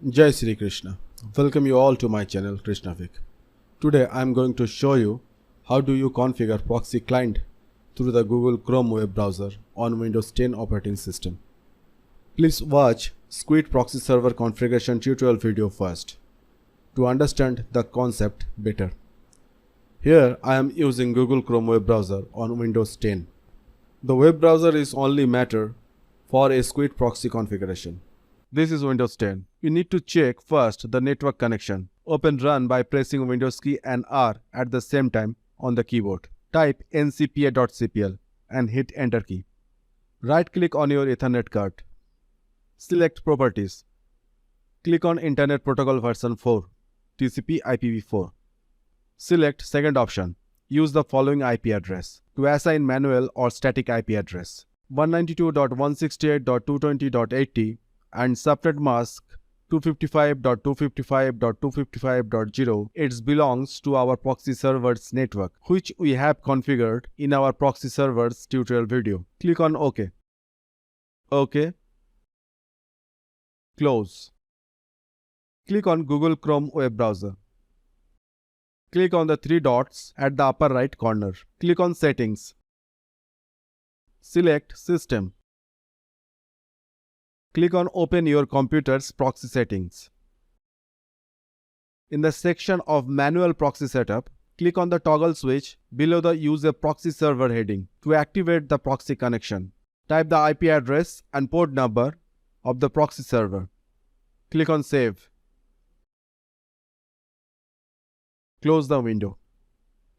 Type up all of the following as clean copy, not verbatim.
Jai Sri Krishna. Welcome you all to my channel Krishnavik. Today I am going to show you how do you configure Proxy client through the Google Chrome web browser on Windows 10 operating system. Please watch Squid Proxy Server configuration tutorial video first to understand the concept better. Here I am using Google Chrome web browser on Windows 10. The web browser is only matter for a Squid proxy configuration. This is Windows 10. You need to check first the network connection. Open Run by pressing Windows key and R at the same time on the keyboard. Type ncpa.cpl and hit Enter key. Right-click on your Ethernet card. Select Properties. Click on Internet Protocol version 4, TCP IPv4. Select second option. Use the following IP address to assign manual or static IP address: 192.168.220.80 and subnet mask 255.255.255.0. It belongs to our proxy server's network, which we have configured in our proxy server's tutorial video. Click on OK. OK. Close. Click on Google Chrome web browser. Click on the three dots at the upper right corner. Click on Settings. Select System. Click on Open your computer's proxy settings. In the section of Manual Proxy Setup, click on the toggle switch below the Use a Proxy Server heading to activate the proxy connection. Type the IP address and port number of the proxy server. Click on Save. Close the window.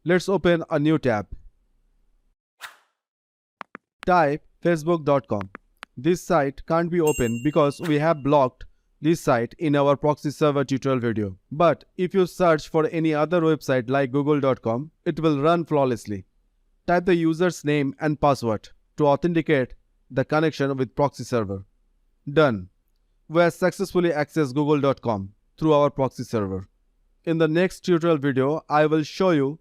Let's open a new tab. Type facebook.com. This site can't be opened because we have blocked this site in our proxy server tutorial video. But if you search for any other website like google.com, it will run flawlessly. Type the user's name and password to authenticate the connection with proxy server. Done. We have successfully accessed google.com through our proxy server. In the next tutorial video, I will show you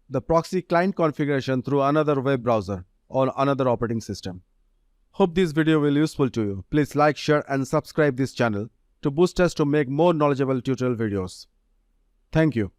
the proxy client configuration through another web browser or another operating system. Hope this video will be useful to you. Please like, share and subscribe this channel to boost us to make more knowledgeable tutorial videos. Thank you.